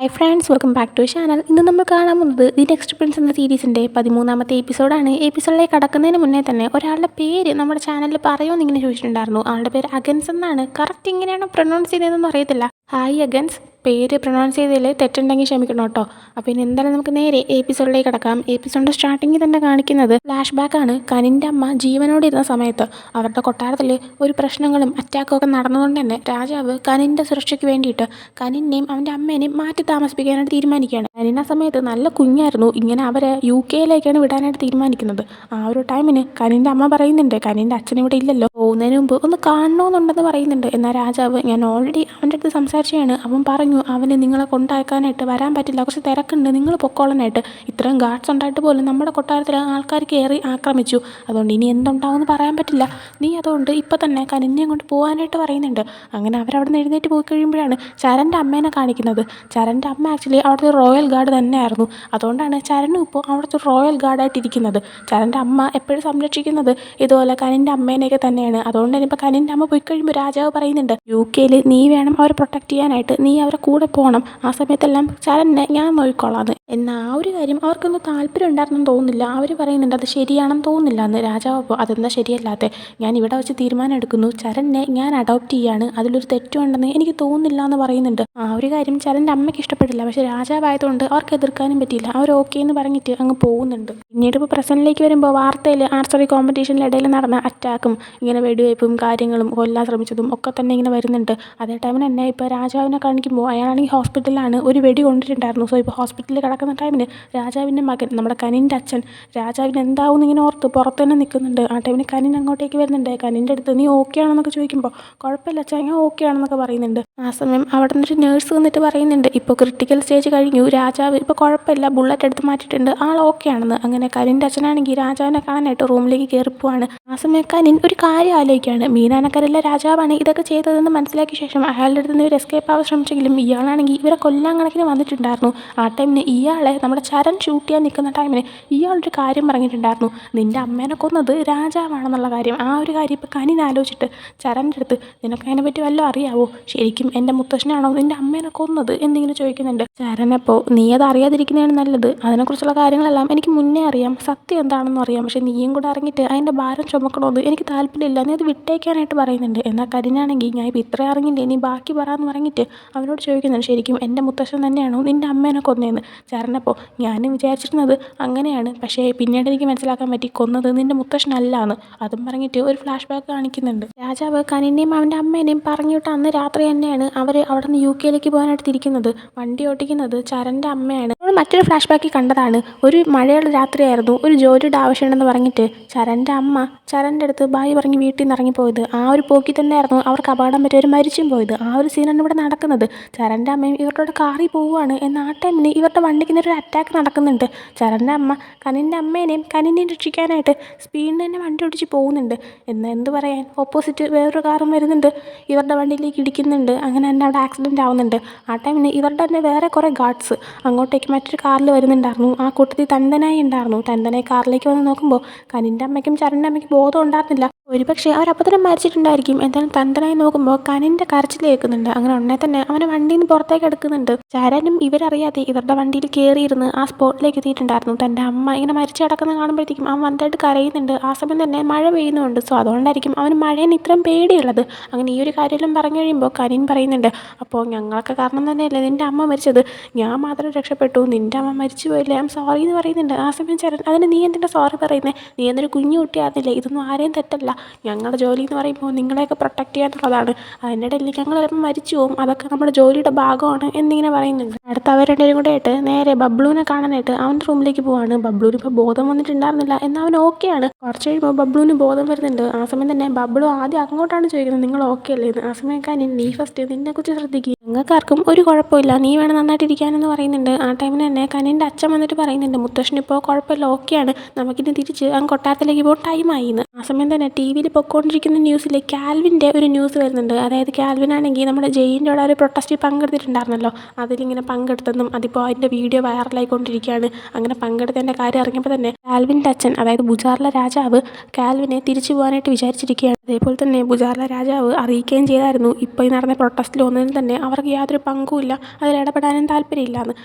High friends, welcome back to channel. ഇന്ന് നമ്മൾ കാണാൻ പോകുന്നത് ദി നെക്സ്റ്റ് പ്രിൻസ് എന്ന സീരീസിൻ്റെ 13ാമത്തെ എപ്പിസോഡാണ്. എപ്പിസോഡിലേക്ക് കടക്കുന്നതിന് മുന്നേ തന്നെ ഒരാളുടെ പേര് നമ്മുടെ ചാനലിൽ പറയുമെന്ന് ഇങ്ങനെ ചോദിച്ചിട്ടുണ്ടായിരുന്നു. ആളുടെ പേര് അഗൻസ് എന്നാണ്. കറക്റ്റ് ഇങ്ങനെയാണ് പ്രൊനൗൺസ് ചെയ്തതെന്നൊന്നും അറിയത്തില്ല. ഹായ് അഗൻസ്, പേര് പ്രൊനൗൺസ് ചെയ്തതിൽ തെറ്റുണ്ടെങ്കിൽ ക്ഷമിക്കണം കേട്ടോ. അപ്പോൾ ഇനി എന്തായാലും നമുക്ക് നേരെ എപ്പിസോഡിലേക്ക് കടക്കാം. എപ്പിസോഡിൻ്റെ സ്റ്റാർട്ടിങ്ങിൽ തന്നെ കാണിക്കുന്നത് ഫ്ലാഷ് ബാക്കാണ്. കനിൻ്റെ അമ്മ ജീവനോടെ ഇരുന്ന സമയത്ത് അവരുടെ കൊട്ടാരത്തിൽ ഒരു പ്രശ്നങ്ങളും അറ്റാക്കും ഒക്കെ നടന്നുകൊണ്ട് തന്നെ രാജാവ് കനിൻ്റെ സുരക്ഷയ്ക്ക് വേണ്ടിയിട്ട് കനിനെയും അവൻ്റെ അമ്മേനെയും മാറ്റി താമസിപ്പിക്കാനായിട്ട് തീരുമാനിക്കുകയാണ്. കനിൻ ആ സമയത്ത് നല്ല കുഞ്ഞായിരുന്നു. ഇങ്ങനെ അവരെ UK-യിലേക്കാണ് വിടാനായിട്ട് തീരുമാനിക്കുന്നത്. ആ ഒരു ടൈമിന് കനിൻ്റെ അമ്മ പറയുന്നുണ്ട്, കനിൻ്റെ അച്ഛൻ ഇവിടെ ഇല്ലല്ലോ, പോകുന്നതിന് മുമ്പ് ഒന്ന് കാണണമെന്നുണ്ടെന്ന് പറയുന്നുണ്ട്. എന്നാൽ രാജാവ് ഞാൻ ഓൾറെഡി അവൻ്റെ അടുത്ത് സംസാരിച്ചാണ്. അവൻ പറഞ്ഞു അവന് നിങ്ങളെ കൊണ്ടാക്കാനായിട്ട് വരാൻ പറ്റില്ല, കുറച്ച് തിരക്കുണ്ട്, നിങ്ങൾ പൊക്കോളനായിട്ട്. ഇത്രയും ഗാർഡ്സ് ഉണ്ടായിട്ട് പോലും നമ്മുടെ കൊട്ടാരത്തിൽ ആൾക്കാർ കയറി ആക്രമിച്ചു. അതുകൊണ്ട് ഇനി എന്തുണ്ടാവുമെന്ന് പറയാൻ പറ്റില്ല. നീ അതുകൊണ്ട് ഇപ്പം തന്നെ കനിനെയും കൊണ്ട് പോകാനായിട്ട് പറയുന്നുണ്ട്. അങ്ങനെ അവരവിടെ നിന്ന് എഴുന്നേറ്റ് പോയി കഴിയുമ്പോഴാണ് ചരൻ്റെ അമ്മേനെ കാണിക്കുന്നത്. ചരൻ്റെ അമ്മ ആക്ച്വലി അവിടുത്തെ ഒരു റോയൽ ഗാർഡ് തന്നെയായിരുന്നു. അതുകൊണ്ടാണ് ചരനും ഇപ്പോൾ അവിടുത്തെ ഒരു റോയൽ ഗാർഡായിട്ടിരിക്കുന്നത്. ചരൻ്റെ അമ്മ എപ്പോഴും സംരക്ഷിക്കുന്നത് ഇതുപോലെ കനിൻ്റെ അമ്മേനെയൊക്കെ തന്നെയാണ്. അതുകൊണ്ട് തന്നെ ഇപ്പോൾ കനിൻ്റെ അമ്മ പോയി കഴിയുമ്പോൾ രാജാവ് പറയുന്നുണ്ട്, UK-യിൽ നീ വേണം അവരെ പ്രൊട്ടക്ട് ചെയ്യാനായിട്ട്, നീ അവരെ കൂടെ പോകണം. ആ സമയത്തെല്ലാം ചരനെ ഞാൻ നോക്കിക്കോളാന്ന്. എന്നാൽ ആ ഒരു കാര്യം അവർക്കൊന്നും താല്പര്യം ഉണ്ടായിരുന്നെന്ന് തോന്നുന്നില്ല. അവർ പറയുന്നുണ്ട് അത് ശരിയാണെന്ന് തോന്നുന്നില്ല എന്ന്. രാജാവ് അപ്പോൾ അതെന്താ ശരിയല്ലാത്ത, ഞാൻ ഇവിടെ വെച്ച് തീരുമാനം എടുക്കുന്നു, ചരനെ ഞാൻ അഡോപ്റ്റ് ചെയ്യാണ്, അതിലൊരു തെറ്റുണ്ടെന്ന് എനിക്ക് തോന്നുന്നില്ല എന്ന് പറയുന്നുണ്ട്. ആ ഒരു കാര്യം ചരൻ്റെ അമ്മയ്ക്ക് ഇഷ്ടപ്പെട്ടില്ല. പക്ഷേ രാജാവായതുകൊണ്ട് അവർക്ക് എതിർക്കാനും പറ്റിയില്ല. അവർ ഓക്കെ എന്ന് പറഞ്ഞിട്ട് അങ്ങ് പോകുന്നുണ്ട്. പിന്നീട് ഇപ്പോൾ പ്രസൻറ്റിലേക്ക് വരുമ്പോൾ വാർത്തയിൽ ആർച്ചറി കോമ്പറ്റീഷനിൽ ഇടയിൽ നടന്ന അറ്റാക്കും ഇങ്ങനെ വെടിവയ്പ്പും കാര്യങ്ങളും കൊല്ലാൻ ശ്രമിച്ചതും ഒക്കെ തന്നെ ഇങ്ങനെ വരുന്നുണ്ട്. അതേ ടൈമിന് തന്നെ ഇപ്പോൾ രാജാവിനെ കാണിക്കുമ്പോൾ അയാളാണെങ്കിൽ ഹോസ്പിറ്റലിലാണ്, ഒരു വെടി കൊണ്ടിട്ടുണ്ടായിരുന്നു. സോ ഇപ്പോൾ ഹോസ്പിറ്റലിൽ കിടക്കുന്ന ടൈമിന് രാജാവിൻ്റെ മകൻ നമ്മുടെ കനിൻ്റെ അച്ഛൻ രാജാവിന് എന്താവും ഇങ്ങനെ ഓർത്ത് പുറത്ത് തന്നെ നിൽക്കുന്നുണ്ട്. ആ ടൈമിന് കനിൻ അങ്ങോട്ടേക്ക് വരുന്നുണ്ട്. കനിൻ്റെ അടുത്ത് നീ ഓക്കെ ആണെന്നൊക്കെ ചോദിക്കുമ്പോൾ കുഴപ്പമില്ല അച്ഛാ, ഞാൻ ഓക്കെ ആണെന്നൊക്കെ പറയുന്നുണ്ട്. ആ സമയം അവിടെ നിന്നൊരു നേഴ്സ് വന്നിട്ട് പറയുന്നുണ്ട് ഇപ്പോൾ ക്രിട്ടിക്കൽ സ്റ്റേജ് കഴിഞ്ഞു, രാജാവ് ഇപ്പോൾ കുഴപ്പമില്ല, ബുള്ളറ്റ് എടുത്ത് മാറ്റിയിട്ടുണ്ട്, ആൾ ഓക്കെ ആണെന്ന്. അങ്ങനെ കനിൻ്റെ അച്ഛനാണെങ്കിൽ രാജാവിനെ കാണാനായിട്ട് റൂമിലേക്ക് കയറിപ്പോവാണ്. ആ സമയം കനിൻ ഒരു കാര്യം ആലോചിക്കുകയാണ്. മീനാനക്കരയിലെ രാജാവാണ് ഇതൊക്കെ ചെയ്തതെന്ന് മനസ്സിലാക്കിയ ശേഷം അയാളുടെ അടുത്ത് നിന്ന് ഒരു എസ്കേപ്പ് ആവാൻ ശ്രമിച്ചെങ്കിലും ഇയാളാണെങ്കിൽ ഇവരെ കൊല്ലാൻ കണക്കിന് വന്നിട്ടുണ്ടായിരുന്നു. ആ ടൈമിന് ഇയാളെ നമ്മുടെ ചരൺ ഷൂട്ട് ചെയ്യാൻ നിൽക്കുന്ന ടൈമിന് ഇയാളൊരു കാര്യം പറഞ്ഞിട്ടുണ്ടായിരുന്നു, നിൻ്റെ അമ്മേനെ കൊന്നത് രാജാവാണെന്നുള്ള കാര്യം. ആ ഒരു കാര്യം ഇപ്പോൾ കനിൻ ആലോചിച്ചിട്ട് ചരൻ്റെ അടുത്ത് നിനക്ക് അതിനെപ്പറ്റി വല്ലതും അറിയാവോ, ശരിക്കും എൻ്റെ മുത്തശ്ശനാണോ നിൻ്റെ അമ്മേനെ കൊന്നത് എന്നിങ്ങനെ ചോദിക്കുന്നുണ്ട്. ചരനപ്പോൾ നീ അത് അറിയാതിരിക്കുന്നതാണ് നല്ലത്, അതിനെക്കുറിച്ചുള്ള കാര്യങ്ങളെല്ലാം എനിക്ക് മുന്നേ അറിയാം, സത്യം എന്താണെന്നും അറിയാം, പക്ഷേ നീയും കൂടെ ഇറങ്ങിയിട്ട് അതിൻ്റെ ഭാരം ചുമക്കണമെന്ന് എനിക്ക് താല്പര്യമില്ല, നീ അത് വിട്ടേക്കാനായിട്ട് പറയുന്നുണ്ട്. എന്നാൽ കനിനാണെങ്കിൽ ഞാൻ ഇപ്പോൾ ഇത്ര ഇറങ്ങിയിട്ട് നീ ബാക്കി പറയാമെന്ന് പറഞ്ഞിട്ട് അവനോട് ചോദിക്കുന്നുണ്ട്, ശരിക്കും എൻ്റെ മുത്തശ്ശൻ തന്നെയാണോ നിൻ്റെ അമ്മേനെ കൊന്നതെന്ന്. ചരനപ്പോൾ ഞാനും വിചാരിച്ചിരുന്നത് അങ്ങനെയാണ്, പക്ഷേ പിന്നീട് എനിക്ക് മനസ്സിലാക്കാൻ പറ്റി കൊന്നത് നിൻ്റെ മുത്തശ്ശനല്ല എന്ന്. അതും പറഞ്ഞിട്ട് ഒരു ഫ്ലാഷ് ബാക്ക് കാണിക്കുന്നുണ്ട്. രാജാവ് കനിനെയും അവൻ്റെ അമ്മേനെയും പറഞ്ഞിട്ട് അന്ന് രാത്രി തന്നെയാണ് അവർ അവിടെ നിന്ന് UK-യിലേക്ക് പോകാനായിട്ട് തിരിക്കുന്നത്. വണ്ടി ഓടിക്കുന്നത് ചരൻ്റെ അമ്മയാണ്. നമ്മൾ മറ്റൊരു ഫ്ലാഷ് ബാക്കിൽ കണ്ടതാണ്, ഒരു മഴയുള്ള രാത്രിയായിരുന്നു, ഒരു ജോലിയുടെ ആവശ്യമുണ്ടെന്ന് പറഞ്ഞിട്ട് ചരൻ്റെ അമ്മ ചരൻ്റെ അടുത്ത് ബായി പറഞ്ഞ് വീട്ടിൽ നിന്ന് ഇറങ്ങിപ്പോയത്. ആ ഒരു പോക്കിൽ തന്നെയായിരുന്നു അവർക്ക് അപകടം പറ്റിയവർ മരിച്ചും പോയത്. ആ ഒരു സീനാണ് ഇവിടെ നടക്കുന്നത്. ചരൻ്റെ അമ്മയും ഇവരുടെ കാറിൽ പോവുകയാണ്. എന്നാൽ ആ ടൈമിന് ഇവരുടെ വണ്ടിക്ക് ഒരു അറ്റാക്ക് നടക്കുന്നുണ്ട്. ചരൻ്റെ അമ്മ കനിൻ്റെ അമ്മേനെയും കനിനെയും രക്ഷിക്കാനായിട്ട് സ്പീഡിൽ തന്നെ വണ്ടി ഓടിച്ച് പോകുന്നുണ്ട്. എന്നാൽ എന്ത് പറയാൻ, ഓപ്പോസിറ്റ് വേറൊരു കാറും വരുന്നുണ്ട്, ഇവരുടെ വണ്ടിയിലേക്ക് ഇടിക്കുന്നുണ്ട്. അങ്ങനെ തന്നെ അവിടെ ആക്സിഡൻറ്റ് ആവുന്നുണ്ട്. ആ ടൈമിന് ഇവരുടെ തന്നെ വേറെ കുറേ ഗാർഡ്സ് അങ്ങോട്ടേക്ക് മറ്റൊരു കാറിൽ വരുന്നുണ്ടായിരുന്നു. ആ കൂട്ടത്തിൽ തന്തനായി ഉണ്ടായിരുന്നു. തന്തനായി കാറിലേക്ക് വന്ന് നോക്കുമ്പോൾ കനിൻ്റെ അമ്മയ്ക്കും ചരൻ്റെ അമ്മയ്ക്കും ബോധം ഉണ്ടായിരുന്നില്ല. ഒരുപക്ഷെ അവരപ്പോൾ തന്നെ മരിച്ചിട്ടുണ്ടായിരിക്കും. എന്തായാലും തന്തനായി നോക്കുമ്പോൾ കനിൻ്റെ കരച്ചിൽ കേൾക്കുന്നുണ്ട്. അങ്ങനെ ഉടനെ തന്നെ അവനെ വണ്ടിയിൽ നിന്ന് പുറത്തേക്ക് എടുക്കുന്നുണ്ട്. ചരനും ഇവരറിയാതെ ഇവരുടെ വണ്ടിയിൽ കയറിയിരുന്ന് ആ സ്പോട്ടിലേക്ക് എത്തിയിട്ടുണ്ടായിരുന്നു. തൻ്റെ അമ്മ ഇങ്ങനെ മരിച്ചു കിടക്കുന്നത് കാണുമ്പോഴത്തേക്കും അവൻ വന്നിട്ട് കരയുന്നുണ്ട്. ആ സമയം തന്നെ മഴ പെയ്യുന്നുണ്ട്. സോ അതുകൊണ്ടായിരിക്കും അവന് മഴേനെ ഇത്രയും പേടിയുള്ളത്. അങ്ങനെ ഈ ഒരു കാര്യമെല്ലാം പറഞ്ഞു കഴിയുമ്പോൾ കനിൻ പറയുന്നുണ്ട്, അപ്പോൾ ഞങ്ങളൊക്കെ കാരണം തന്നെയല്ലേ നിൻ്റെ അമ്മ മരിച്ചത്, ഞാൻ മാത്രം രക്ഷപ്പെട്ടു, നിൻ്റെ അമ്മ മരിച്ചു പോയില്ലേ, ഐ ആം സോറി എന്ന് പറയുന്നുണ്ട്. ആ സമയം ചരൻ അതിന് നീ എന്തിൻ്റെ സോറി പറയുന്നത്, നീ എന്നൊരു കുഞ്ഞു കുട്ടിയായിരുന്നില്ലേ, ഇതൊന്നും ആരെയും തെറ്റല്ല, ഞങ്ങളുടെ ജോലി എന്ന് പറയുമ്പോൾ നിങ്ങളെയൊക്കെ പ്രൊട്ടക്റ്റ് ചെയ്യാനുള്ളതാണ്, അതിൻ്റെ ഇടയിൽ ഞങ്ങൾ ചിലപ്പോൾ മരിച്ചു പോകും, അതൊക്കെ നമ്മുടെ ജോലിയുടെ ഭാഗമാണ് എന്നിങ്ങനെ പറയുന്നുണ്ട്. അടുത്ത അവർ രണ്ടുപേരും കൂടെ ആയിട്ട് നേരെ ബബ്ലുവിനെ കാണാനായിട്ട് അവൻ്റെ റൂമിലേക്ക് പോവാണ്. ബബ്ലുവിന് ഇപ്പോൾ ബോധം വന്നിട്ടുണ്ടായിരുന്നില്ല, എന്നാൽ അവൻ ഓക്കെയാണ്. കുറച്ച് കഴിയുമ്പോൾ ബബ്ലുവിന് ബോധം വരുന്നുണ്ട്. ആ സമയം തന്നെ ബബ്ലു ആദ്യം അങ്ങോട്ടാണ് ചോദിക്കുന്നത് നിങ്ങൾ ഓക്കെ അല്ലേ എന്ന്. ആ സമയം കാര്യം നീ ഫസ്റ്റ് നിന്നെക്കുറിച്ച് ശ്രദ്ധിക്കുക, ഞങ്ങൾക്കാർക്കും ഒരു കുഴപ്പമില്ല, നീ വേണം നന്നായിട്ടിരിക്കാനെന്ന് പറയുന്നുണ്ട്. ആ ടൈമിന് തന്നെ കനിൻ്റെ അച്ഛൻ വന്നിട്ട് പറയുന്നുണ്ട്, മുത്തശ്ശനിപ്പോൾ കുഴപ്പമില്ല, ഓക്കെയാണ്, നമുക്കിനി തിരിച്ച് അങ്ങ് കൊട്ടാരത്തിലേക്ക് പോകാൻ ടൈമായി എന്ന്. ആ സമയം തന്നെ ടി വിയിൽ പൊയ്ക്കൊണ്ടിരിക്കുന്ന ന്യൂസിൽ കാൽവിൻ്റെ ഒരു ന്യൂസ് വരുന്നുണ്ട്. അതായത് കാൽവിനാണെങ്കിൽ നമ്മുടെ ജയിലിൻ്റെ അവിടെ ഒരു പ്രൊട്ടസ്റ്റിൽ പങ്കെടുത്തിട്ടുണ്ടായിരുന്നല്ലോ, അതിലിങ്ങനെ പങ്കെടുത്തെന്നും അതിപ്പോൾ അതിൻ്റെ വീഡിയോ വൈറലായിക്കൊണ്ടിരിക്കുകയാണ്. അങ്ങനെ പങ്കെടുത്തതിൻ്റെ കാര്യം അറിഞ്ഞപ്പോൾ തന്നെ കാൽവിൻ്റെ അച്ഛൻ, അതായത് ബുജാർല രാജാവ് കാൽവിനെ തിരിച്ചു പോകാനായിട്ട് വിചാരിച്ചിരിക്കുകയാണ്. അതേപോലെ തന്നെ ബുജാർല രാജാവ് അറിയിക്കുകയും ചെയ്തായിരുന്നു ഇപ്പോൾ ഈ നടന്ന പ്രൊട്ടസ്റ്റിൽ ഒന്നിനും തന്നെ അവർക്ക് യാതൊരു പങ്കുമില്ല, അതിൽ ഇടപെടാനും താല്പര്യമില്ലാന്ന്.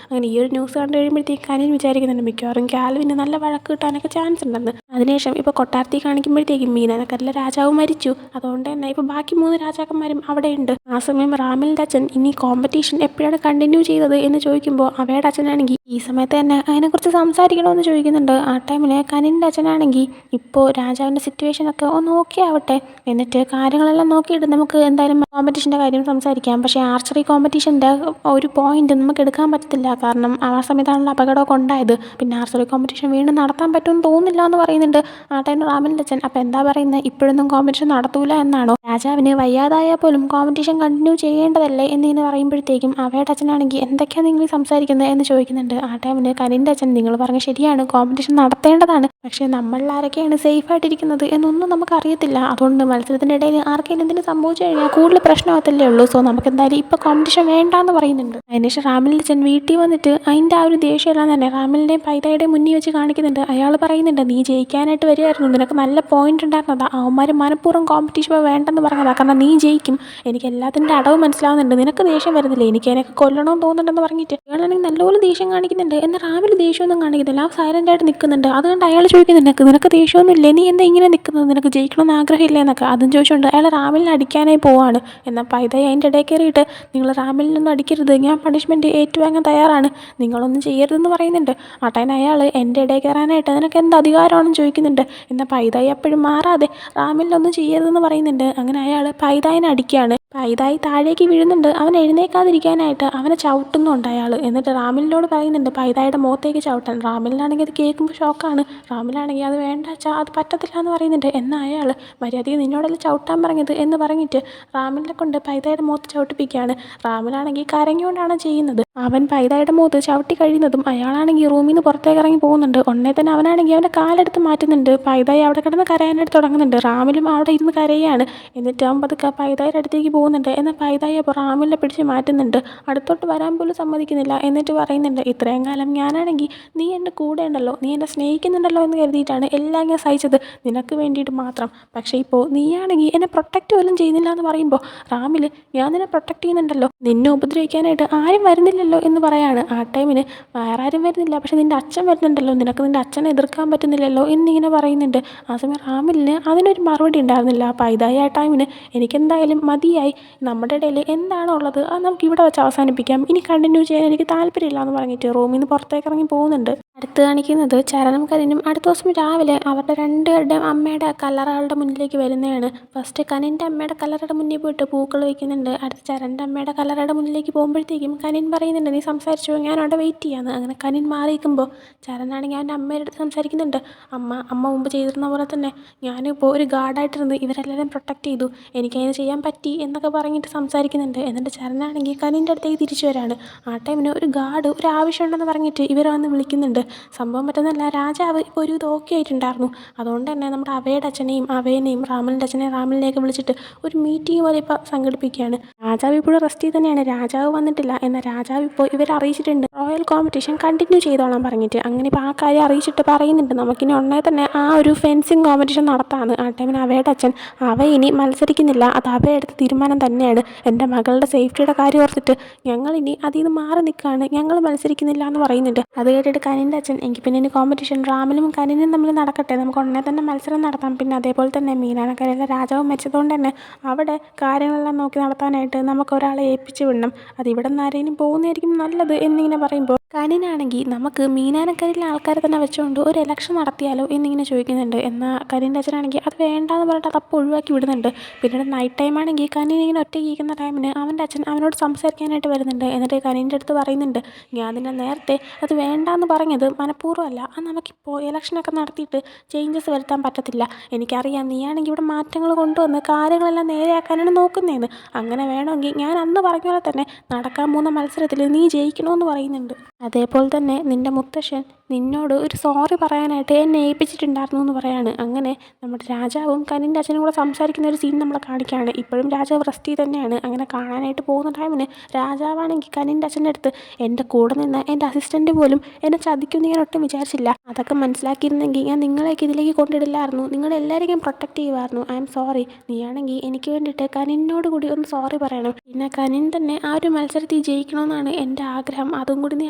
അങ്ങനെ ഈ ഒരു ന്യൂസ് കണ്ടു കഴിയുമ്പോഴത്തേക്ക് കനിൻ വിചാരിക്കുന്നുണ്ട് മിക്കവാറും കാൽവിന് നല്ല വഴക്ക് കിട്ടാനൊക്കെ ചാൻസ് ഉണ്ടെന്ന്. അതിനുശേഷം ഇപ്പോൾ കൊട്ടാരത്തിൽ കാണിക്കുമ്പോഴത്തേക്കും മീനാനക്കരയിലെ രാജാവ് മരിച്ചു. അതുകൊണ്ട് തന്നെ ഇപ്പോൾ ബാക്കി 3 രാജാക്കന്മാരും അവിടെയുണ്ട്. ആ സമയം റാമിലിൻ്റെ അച്ഛൻ ഇനി കോമ്പറ്റീഷൻ എപ്പോഴാണ് കണ്ടിന്യൂ ചെയ്തത് എന്ന് ചോദിക്കുമ്പോൾ അവയുടെ അച്ഛനാണെങ്കിൽ ഈ സമയത്ത് തന്നെ അതിനെക്കുറിച്ച് സംസാരിക്കണമെന്ന് ചോദിക്കുന്നുണ്ട്. ആ ടൈമിൽ കനിൻ്റെ അച്ഛനാണെങ്കിൽ ഇപ്പോൾ രാജാവിൻ്റെ സിറ്റുവേഷനൊക്കെ ഒന്ന് ഓക്കെ ആവട്ടെ, എന്നിട്ട് കാര്യങ്ങളെല്ലാം നോക്കിയിട്ട് നമുക്ക് എന്തായാലും കോമ്പറ്റീഷൻ്റെ കാര്യം സംസാരിക്കാം. പക്ഷേ ആർച്ചറി കോമ്പറ്റീഷൻ്റെ ഒരു പോയിന്റ് നമുക്ക് എടുക്കാൻ പറ്റത്തില്ല, കാരണം ആ സമയത്താണല്ലോ അപകടമൊക്കെ ഉണ്ടായത്. പിന്നെ ആർച്ചറി കോമ്പറ്റീഷൻ വീണ്ടും നടത്താൻ പറ്റുമെന്ന് തോന്നുന്നില്ല എന്ന് പറയുന്നുണ്ട് ആ ടൈം റാമിലിൻ്റെ അച്ഛൻ. അപ്പോൾ എന്താ പറയുന്നത്, ഇപ്പോഴൊന്നും കോമ്പറ്റീഷൻ നടത്തൂല എന്നാണോ? രാജാവിന് വയ്യാതായാൽ പോലും കോമ്പറ്റീഷൻ കണ്ടിന്യൂ ചെയ്യേണ്ടതല്ലേ എന്നിങ്ങനെ പറയുമ്പോഴത്തേക്കും അവയുടെ അച്ഛനാണെങ്കിൽ എന്തൊക്കെയാണ് നിങ്ങൾ സംസാരിക്കുന്നത് എന്ന് ചോദിക്കുന്നുണ്ട്. ആ ടൈമിന് കനിൻ്റെ അച്ഛൻ നിങ്ങൾ പറഞ്ഞ ശരിയാണ്, കോമ്പറ്റീഷൻ നടത്തേണ്ടതാണ്, പക്ഷേ നമ്മളിൽ ആരൊക്കെയാണ് സേഫായിട്ടിരിക്കുന്നത് എന്നൊന്നും നമുക്കറിയത്തില്ല. അതുകൊണ്ട് മത്സരത്തിൻ്റെ ഇടയിൽ ആർക്കെങ്കിലും എന്തെങ്കിലും സംഭവിച്ചു കഴിഞ്ഞാൽ കൂടുതൽ പ്രശ്നമാകത്തല്ലേ ഉള്ളൂ. സോ നമുക്ക് എന്തായാലും ഇപ്പോൾ കോമ്പറ്റീഷൻ വേണ്ടാന്ന് പറയുന്നുണ്ട്. അതിനുശേഷം റാമിലിൻ്റെ അച്ഛൻ വീട്ടിൽ വന്നിട്ട് അതിൻ്റെ ആ ഒരു ദേഷ്യമെല്ലാം തന്നെ റാമിലിൻ്റെയും പൈതയുടെയും മുന്നിൽ വെച്ച് കാണിക്കുന്നുണ്ട്. അയാൾ പറയുന്നുണ്ട്, നീ ജയിക്കാനായിട്ട് വരുമായിരുന്നു, നിനക്ക് നല്ല പോയിന്റ് ഉണ്ടായിരുന്നതാ, അവന്മാർ മനഃപൂർവ്വം കോമ്പറ്റീഷൻ വേണ്ടെന്ന് പറഞ്ഞതാ, കാരണം നീ ജയിക്കും, എനിക്ക് എല്ലാത്തിൻ്റെ അടവ് മനസ്സിലാവുന്നുണ്ട്, നിനക്ക് ദേഷ്യം വരുന്നില്ല, എനിക്ക് അതിനൊക്കെ കൊല്ലണമെന്ന് തോന്നുന്നുണ്ടെന്ന് പറഞ്ഞിട്ട് അയാളാണെങ്കിൽ നല്ലപോലെ ദേഷ്യം കാണിക്കുന്നുണ്ട്. എന്നാൽ റാമിൽ ദേഷ്യമൊന്നും കാണിക്കുന്നില്ല, ആ സൈലൻ്റ് ആയിട്ട് നിൽക്കുന്നുണ്ട്. അതുകൊണ്ട് അയാൾ ചോദിക്കുന്നുണ്ട്, നിനക്ക് ദേഷ്യമൊന്നും ഇല്ലേ, നീ എന്താ ഇങ്ങനെ നിൽക്കുന്നത്, നിനക്ക് ജയിക്കണമെന്ന് ആഗ്രഹമില്ല എന്നൊക്കെ. അതും ചോദിച്ചുകൊണ്ട് അയാൾ റാമിലിനെ അടിക്കാനായി പോവാണ്. എന്നാൽ പൈതയെ അതിൻ്റെ ഇടയിൽ കയറിയിട്ട് നിങ്ങൾ റാമിലിനൊന്നും അടിക്കരുത്, ഞാൻ പണിഷ്മെൻറ്റ് ഏറ്റുവാങ്ങാൻ തയ്യാറാണ്, നിങ്ങളൊന്നും ചെയ്യരുതെന്ന് പറയുന്നുണ്ട്. ആട്ടേൻ അയാൾ എൻ്റെ ഇടയിൽ കയറാനായിട്ട് നിനക്ക് എന്ത് അധികാരമാണെന്ന് ചോദിക്കുന്നുണ്ട്. എന്നാൽ പൈതായി എപ്പോഴും മാറാതെ റാമിലിനൊന്നും ചെയ്യരുതെന്ന് പറയുന്നുണ്ട്. അങ്ങനെ അയാൾ പൈതായിനെ അടിക്കുകയാണ്. പൈതായി താഴേക്ക് വീഴുന്നുണ്ട്. അവൻ എഴുന്നേക്കാതിരിക്കാനായിട്ട് അവനെ ചവിട്ടുന്നുണ്ട് അയാൾ. എന്നിട്ട് റാമിലിനോട് പറയുന്നുണ്ട് പൈതായുടെ മുഖത്തേക്ക് ചവിട്ടാൻ. റാമിലിനാണെങ്കിൽ അത് കേൾക്കുമ്പോൾ ഷോക്കാണ്. റാമിലാണെങ്കിൽ അത് വേണ്ട അച്ഛാ, അത് പറ്റത്തില്ല എന്ന് പറയുന്നുണ്ട്. എന്നാൽ അയാൾ മര്യാദയ്ക്ക് നിന്നോടല്ല ചവിട്ടാൻ പറഞ്ഞത് എന്ന് പറഞ്ഞിട്ട് റാമിലിനെ കൊണ്ട് പൈതായുടെ മുഖത്ത് ചവിട്ടിപ്പിക്കുകയാണ്. റാമിലാണെങ്കിൽ കരഞ്ഞുകൊണ്ടാണ് ചെയ്യുന്നത്. അവൻ പൈതായുടെ മുഖത്ത് ചവിട്ടി കഴിയുന്നതും അയാളാണെങ്കിൽ റൂമിൽ നിന്ന് പുറത്തേക്ക് ഇറങ്ങി പോകുന്നുണ്ട്. ഉടനെ തന്നെ അവനാണെങ്കിൽ അവൻ്റെ കാലെടുത്ത് മാറ്റുന്നുണ്ട്. പൈതായി അവിടെ കിടന്ന് കരയാനായിട്ട് തുടങ്ങുന്നുണ്ട്. റാമിലും അവിടെ ഇരുന്ന് കരയാണ്. എന്നിട്ട് അവൻ പതുക്കെ പൈതായുടെ അടുത്തേക്ക് പോകുന്നുണ്ട്. എന്നാൽ പൈതായി അപ്പോൾ റാമിലിനെ പിടിച്ച് മാറ്റുന്നുണ്ട്. അടുത്തോട്ട് വരാൻ പോലും സമ്മതിക്കുന്നില്ല. എന്നിട്ട് പറയുന്നുണ്ട്, ഇത്രയും കാലം ഞാനാണെങ്കിൽ നീ എൻ്റെ കൂടെ ഉണ്ടല്ലോ, നീ എന്നെ സ്നേഹിക്കുന്നുണ്ടല്ലോ എന്ന് കരുതിയിട്ടാണ് എല്ലാം ഞാൻ സഹിച്ചത്, നിനക്ക് വേണ്ടിയിട്ട് മാത്രം. പക്ഷേ ഇപ്പോൾ നീയാണെങ്കിൽ എന്നെ പ്രൊട്ടക്റ്റ് പോലും ചെയ്യുന്നില്ല എന്ന് പറയുമ്പോൾ റാമിൽ ഞാൻ നിന്നെ പ്രൊട്ടക്റ്റ് ചെയ്യുന്നുണ്ടല്ലോ, നിന്നെ ഉപദ്രവിക്കാനായിട്ട് ആരും വരുന്നില്ലല്ലോ എന്ന് പറയാണ്. ആ ടൈമിന് വേറെ ആരും വരുന്നില്ല, പക്ഷെ നിൻ്റെ അച്ഛൻ വരുന്നുണ്ടല്ലോ, നിനക്ക് നിൻ്റെ അച്ഛനെ എതിർക്കാൻ പറ്റുന്നില്ലല്ലോ എന്നിങ്ങനെ പറയുന്നുണ്ട്. ആ സമയം റാമിലിന് അതിനൊരു മറുപടി ഉണ്ടായിരുന്നില്ല. പൈതായി ആ ടൈമിന് എനിക്കെന്തായാലും മതിയായി, നമ്മുടെ ഇടയിൽ എന്താണോ ഉള്ളത് അത് നമുക്ക് ഇവിടെ വെച്ച് അവസാനിപ്പിക്കാം, ഇനി കണ്ടിന്യൂ ചെയ്യാൻ എനിക്ക് താല്പര്യമില്ല എന്ന് പറഞ്ഞിട്ട് റൂമിൽ നിന്ന് പുറത്തേക്ക് ഇറങ്ങി പോകുന്നുണ്ട്. അടുത്ത് കാണിക്കുന്നത് ചരണും കനിനും അടുത്ത ദിവസം രാവിലെ അവരുടെ രണ്ടുപേരുടെയും അമ്മയുടെ കല്ലറകളുടെ മുന്നിലേക്ക് വരുന്നതാണ്. ഫസ്റ്റ് കനിൻ്റെ അമ്മയുടെ കല്ലറയുടെ മുന്നിൽ പോയിട്ട് പൂക്കൾ വയ്ക്കുന്നുണ്ട്. അടുത്ത ചരൻ്റെ അമ്മയുടെ കല്ലറയുടെ മുന്നിലേക്ക് പോകുമ്പോഴത്തേക്കും കനിൻ പറയുന്നുണ്ട്, നീ സംസാരിച്ചോ, ഞാൻ അവിടെ വെയിറ്റ് ചെയ്യാമെന്ന്. അങ്ങനെ കനിൻ മാറി നിൽക്കുമ്പോൾ ചരനാണെങ്കിൽ അവൻ്റെ അമ്മയുടെ അടുത്ത് സംസാരിക്കുന്നുണ്ട്. അമ്മ മുമ്പ് ചെയ്തിരുന്ന പോലെ തന്നെ ഞാനിപ്പോൾ ഒരു ഗാർഡായിട്ടിരുന്ന് ഇവരെല്ലാവരും പ്രൊട്ടക്റ്റ് ചെയ്തു, എനിക്കതിന് ചെയ്യാൻ പറ്റി എന്നൊക്കെ പറഞ്ഞിട്ട് സംസാരിക്കുന്നുണ്ട്. എന്നിട്ട് ചരനാണെങ്കിൽ കനിൻ്റെ അടുത്തേക്ക് തിരിച്ചു വരാണ്. ആ ടൈമിന് ഒരു ഗാർഡ് ഒരു ആവശ്യമുണ്ടെന്ന് പറഞ്ഞിട്ട് ഇവരെ വന്ന് വിളിക്കുന്നുണ്ട്. സംഭവം പറ്റുന്നല്ല, രാജാവ് ഇപ്പോൾ ഒരു ഇത് ഓക്കെ ആയിട്ടുണ്ടായിരുന്നു. അതുകൊണ്ട് തന്നെ നമ്മുടെ അവയുടെ അച്ഛനെയും അവേനെയും റാമിലിൻ്റെ അച്ഛനെയും റാമിലിനെയൊക്കെ വിളിച്ചിട്ട് ഒരു മീറ്റിംഗ് പോലെ ഇപ്പോൾ സംഘടിപ്പിക്കുകയാണ്. രാജാവ് ഇപ്പോഴും റെസ്റ്റിൽ തന്നെയാണ്, രാജാവ് വന്നിട്ടില്ല. എന്നാൽ രാജാവ് ഇപ്പോൾ ഇവരെ അറിയിച്ചിട്ടുണ്ട് റോയൽ കോമ്പറ്റീഷൻ കണ്ടിന്യൂ ചെയ്തോളാൻ പറഞ്ഞിട്ട്. അങ്ങനെ ഇപ്പോൾ ആ കാര്യം അറിയിച്ചിട്ട് പറയുന്നുണ്ട്, നമുക്കിനി ഉടനെ തന്നെ ആ ഒരു ഫെൻസിങ് കോമ്പറ്റീഷൻ നടത്താമെന്ന്. ആ ടൈമിന് അവയുടെ അച്ഛൻ അവ ഇനി മത്സരിക്കുന്നില്ല, അത് അവയെടുത്ത തീരുമാനം തന്നെയാണ്, എൻ്റെ മകളുടെ സേഫ്റ്റിയുടെ കാര്യം ഓർത്തിട്ട് ഞങ്ങളിനി അതിൽ നിന്ന് മാറി നിൽക്കുകയാണ്, ഞങ്ങൾ മത്സരിക്കുന്നില്ല എന്ന് പറയുന്നുണ്ട്. അത് കേട്ടിട്ട് കനിൻ്റെ അച്ഛൻ, എങ്കിൽ പിന്നെ ഇനി കോമ്പറ്റീഷൻ റാമിലും കനിനും തമ്മിൽ നടക്കട്ടെ, നമുക്ക് ഉടനെ തന്നെ മത്സരം നടത്താം. പിന്നെ അതേപോലെ തന്നെ മീനാനക്കരയിലെ രാജാവ് മരിച്ചതുകൊണ്ട് തന്നെ അവിടെ കാര്യങ്ങളെല്ലാം നോക്കി നടത്താനായിട്ട് നമുക്ക് ഒരാളെ ഏൽപ്പിച്ച് വിടണം, അത് ഇവിടെ നിന്ന് ആരെങ്കിലും പോകുന്നതായിരിക്കും നല്ലത് എന്നിങ്ങനെ പറയുമ്പോൾ കനിനാണെങ്കിൽ നമുക്ക് മീനാനക്കരയിലെ ആൾക്കാരെ തന്നെ വെച്ചുകൊണ്ട് ഒരു ഇലക്ഷൻ നടത്തിയാലോ എന്നിങ്ങനെ ചോദിക്കുന്നുണ്ട്. എന്നാൽ കനിൻ്റെ അച്ഛനാണെങ്കിൽ അത് വേണ്ടാന്ന് പറഞ്ഞിട്ട് അതപ്പോൾ ഒഴിവാക്കി വിടുന്നുണ്ട്. പിന്നീട് നൈറ്റ് ടൈം ആണെങ്കിൽ കനിൻ ഇങ്ങനെ ഒറ്റയ്ക്ക് ഇരിക്കുന്ന ടൈമിന് അവൻ്റെ അച്ഛൻ അവനോട് സംസാരിക്കാനായിട്ട് വരുന്നുണ്ട്. എന്നിട്ട് കനിൻ്റെ അടുത്ത് പറയുന്നുണ്ട്, ഞാൻ നിന്നെ നേരത്തെ അത് വേണ്ടാന്ന് പറഞ്ഞത് മനഃപൂർവ്വമല്ല, അത് നമുക്കിപ്പോൾ ഇലക്ഷനൊക്കെ നടത്തിയിട്ട് ചേഞ്ചസ് വരുത്താൻ പറ്റത്തില്ല, എനിക്കറിയാം നീയാണെങ്കിൽ ഇവിടെ മാറ്റങ്ങൾ കൊണ്ടുവന്ന് കാര്യങ്ങളെല്ലാം നേരെയാക്കാനാണ് നോക്കുന്നതെന്ന്. അങ്ങനെ വേണമെങ്കിൽ ഞാൻ അന്ന് പറഞ്ഞ പോലെ തന്നെ നടക്കാൻ പോകുന്ന മത്സരത്തിൽ മത്സരത്തിൽ നീ ജയിക്കണമെന്ന് പറയുന്നുണ്ട്. അതേപോലെ തന്നെ നിൻ്റെ മുത്തശ്ശൻ നിന്നോട് ഒരു സോറി പറയാനായിട്ട് എന്നെ ഏൽപ്പിച്ചിട്ടുണ്ടായിരുന്നു എന്ന് പറയാണ്. അങ്ങനെ നമ്മുടെ രാജാവും കനിൻ്റെ അച്ഛനും കൂടെ സംസാരിക്കുന്ന ഒരു സീൻ നമ്മളെ കാണിക്കുകയാണ്. ഇപ്പോഴും രാജാവ് റെസ്റ്റിൽ തന്നെയാണ്. അങ്ങനെ കാണാനായിട്ട് പോകുന്ന ടൈമിന് രാജാവാണെങ്കിൽ കനിൻ്റെ അച്ഛൻ്റെ അടുത്ത് എൻ്റെ കൂടെ നിന്ന് എൻ്റെ അസിസ്റ്റൻ്റ് പോലും എന്നെ ചതിക്കുമെന്ന് ഞാൻ ഒട്ടും വിചാരിച്ചില്ല. അതൊക്കെ മനസ്സിലാക്കിയിരുന്നെങ്കിൽ ഞാൻ നിങ്ങളെയൊക്കെ ഇതിലേക്ക് കൊണ്ടിടില്ലായിരുന്നു. നിങ്ങളെല്ലാവരെയും ഞാൻ പ്രൊട്ടക്റ്റ് ചെയ്യുമായിരുന്നു. I am sorry. നീയാണെങ്കിൽ എനിക്ക് വേണ്ടിയിട്ട് കനിനോട് കൂടി ഒന്ന് സോറി പറയണം. പിന്നെ കനിൻ തന്നെ ആ ഒരു മത്സരത്തിൽ ജയിക്കണമെന്നാണ് എൻ്റെ ആഗ്രഹം. അതും കൂടി നീ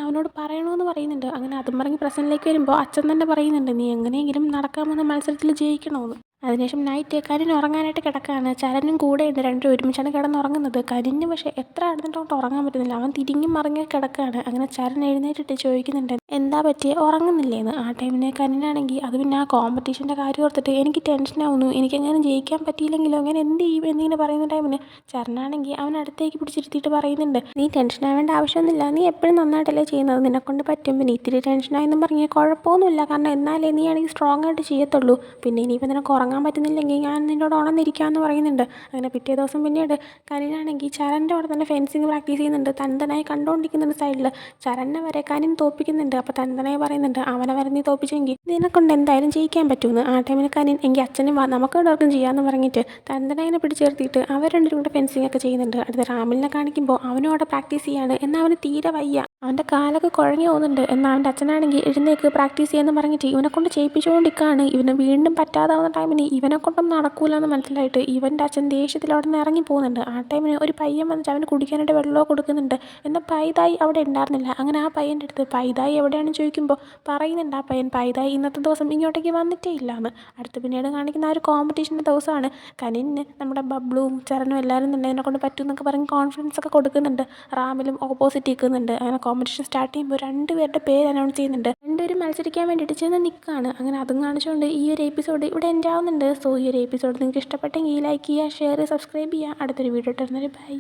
അവനോട് പറയണമെന്ന് പറയുന്നുണ്ട്. അങ്ങനെ അതും പറഞ്ഞ് പ്രസൻറ്റിലേക്ക് വരുമ്പോൾ അച്ഛൻ തന്നെ പറയുന്നുണ്ട് നീ എങ്ങനെയെങ്കിലും നടക്കാൻ പോകുന്ന മത്സരത്തിൽ ജയിക്കണമെന്ന്. അതിനുശേഷം നൈറ്റ് കനിൻ ഉറങ്ങാനായിട്ട് കിടക്കുകയാണ്. ചരനും കൂടെയുണ്ട്. രണ്ടും ഒരുമിച്ചാണ് കിടന്നുറങ്ങുന്നത്. കനിന് പക്ഷേ എത്ര അടുത്തിട്ടോട്ട് ഉറങ്ങാൻ പറ്റുന്നില്ല. അവൻ തിരിഞ്ഞും മറിഞ്ഞ് കിടക്കുകയാണ്. അങ്ങനെ ചരൻ എഴുന്നേറ്റിട്ട് ചോദിക്കുന്നുണ്ട് എന്താ പറ്റിയേ, ഉറങ്ങുന്നില്ലേന്ന്. ആ ടൈമിന് കനിനാണെങ്കിൽ അത് പിന്നെ ആ കോമ്പറ്റീഷൻ്റെ കാര്യം ഓർത്തിട്ട് എനിക്ക് ടെൻഷനാവുന്നു, എനിക്കെങ്ങനെ ജയിക്കാൻ പറ്റിയില്ലെങ്കിലോ, അങ്ങനെ എന്ത് ചെയ്യും എന്നിങ്ങനെ പറയുന്ന ടൈമിന് ചരനാണെങ്കിൽ അവനടുത്തേക്ക് പിടിച്ചിരുത്തിയിട്ട് പറയുന്നുണ്ട് നീ ടെൻഷനാവേണ്ട ആവശ്യമൊന്നുമില്ല, നീ എപ്പോഴും നന്നായിട്ടല്ലേ ചെയ്യുന്നത്, നിന്നെക്കൊണ്ട് പറ്റും. പിന്നെ ഇത്തിരി ടെൻഷനായെന്നും പറഞ്ഞാൽ കുഴപ്പമൊന്നുമില്ല, കാരണം എന്നാലേ നീ ആണെങ്കിൽ സ്ട്രോങ് ആയിട്ട് ചെയ്യത്തുള്ളൂ. പിന്നെ ഇനിയിപ്പോൾ നിനക്ക് ഉറങ്ങാൻ പറ്റുന്നില്ലെങ്കിൽ ഞാൻ നിന്നോട് ഉണർന്നിരിക്കാമെന്ന് പറയുന്നുണ്ട്. അങ്ങനെ പിറ്റേ ദിവസം പിന്നീട് കനിനാണെങ്കിൽ ചരൻ്റെ അവിടെ തന്നെ ഫെൻസിങ് പ്രാക്ടീസ് ചെയ്യുന്നുണ്ട്. തന്തനായി കണ്ടുകൊണ്ടിരിക്കുന്നുണ്ട് സൈഡിൽ. ചരനെ വരെ കനിൻ തോപ്പിക്കുന്നുണ്ട്. അപ്പോൾ തന്തനായി പറയുന്നുണ്ട് അവനെ വരെ നീ തോപ്പിച്ചെങ്കിൽ നിന്നെക്കൊണ്ട് എന്തായാലും ജയിക്കാൻ പറ്റുമെന്ന്. ആ ടൈമിൽ കനിൻ എങ്കിൽ അച്ഛനും വാ നമുക്ക് എല്ലാവർക്കും ചെയ്യാമെന്ന് പറഞ്ഞിട്ട് തന്തനായിനെ പിടിച്ചേർത്തിയിട്ട് അവർ രണ്ടും കൂടെ ഫെൻസിങ് ഒക്കെ ചെയ്യുന്നുണ്ട്. അടുത്ത റാമിലിനെ കാണിക്കുമ്പോൾ അവനും അവിടെ പ്രാക്ടീസ് ചെയ്യാണ്. എന്നാൽ അവന് തീരെ വയ്യ, അവൻ്റെ കാലൊക്കെ കുഴഞ്ഞു പോകുന്നുണ്ട്. എന്നാൽ അവൻ്റെ അച്ഛനാണെങ്കിൽ എഴുന്നേക്ക് പ്രാക്ടീസ് ചെയ്യാമെന്ന് പറഞ്ഞിട്ട് ഇവനെ കൊണ്ട് ചെയ്യിപ്പിച്ചുകൊണ്ടിരിക്കുകയാണ്. ഇവന് വീണ്ടും പറ്റാതാവുന്ന ടൈമിന് ഇവനെ കൊണ്ടൊന്നും നടക്കൂല എന്ന് മനസ്സിലായിട്ട് ഇവൻ്റെ അച്ഛൻ ദേഷ്യത്തിൽ അവിടെ നിന്ന് ഇറങ്ങി പോകുന്നുണ്ട്. ആ ടൈമിന് ഒരു പയ്യൻ വന്നിട്ട് അവന് കുടിക്കാനായിട്ട് വെള്ളമോ കൊടുക്കുന്നുണ്ട്. എന്നാൽ പൈതായി അവിടെ ഉണ്ടായിരുന്നില്ല. അങ്ങനെ ആ പയ്യൻ്റെ അടുത്ത് പൈതായി എവിടെയാണെന്ന് ചോദിക്കുമ്പോൾ പറയുന്നുണ്ട് ആ പയ്യൻ പൈതായി ഇന്നത്തെ ദിവസം ഇങ്ങോട്ടേക്ക് വന്നിട്ടേ ഇല്ലയെന്ന്. അടുത്ത് പിന്നീട് കാണിക്കുന്ന ആ ഒരു കോമ്പറ്റീഷൻ്റെ ദിവസമാണ്. കനിന് നമ്മുടെ ബബ്ലുവും ചരനും എല്ലാവരും തന്നെ എന്നെ കൊണ്ട് പറ്റും എന്നൊക്കെ പറഞ്ഞ് കോൺഫിഡൻസ് ഒക്കെ കൊടുക്കുന്നുണ്ട്. റാമിലും ഓപ്പോസിറ്റ് നിൽക്കുന്നുണ്ട്. അങ്ങനെ കോമ്പറ്റീഷൻ സ്റ്റാർട്ട് ചെയ്യുമ്പോൾ രണ്ടുപേരുടെ പേര് അനൗൺസ് ചെയ്യുന്നുണ്ട്. രണ്ടുപേരും മത്സരിക്കാൻ വേണ്ടിയിട്ട് ചെന്ന് നിൽക്കുകയാണ്. അങ്ങനെ അതും കാണിച്ചുകൊണ്ട് ഈ ഒരു എപ്പിസോഡ് ഇവിടെ എൻഡ് ആവുന്നുണ്ട്. സോ ഈ ഒരു എപ്പിസോഡ് നിങ്ങൾക്ക് ഇഷ്ടപ്പെട്ടെങ്കിൽ ലൈക്ക് ചെയ്യുക, ഷെയർ ചെയ്യുക, സബ്സ്ക്രൈബ് ചെയ്യുക. അടുത്തൊരു വീഡിയോ ഇട്ടുതരുന്നൊരു ബൈ.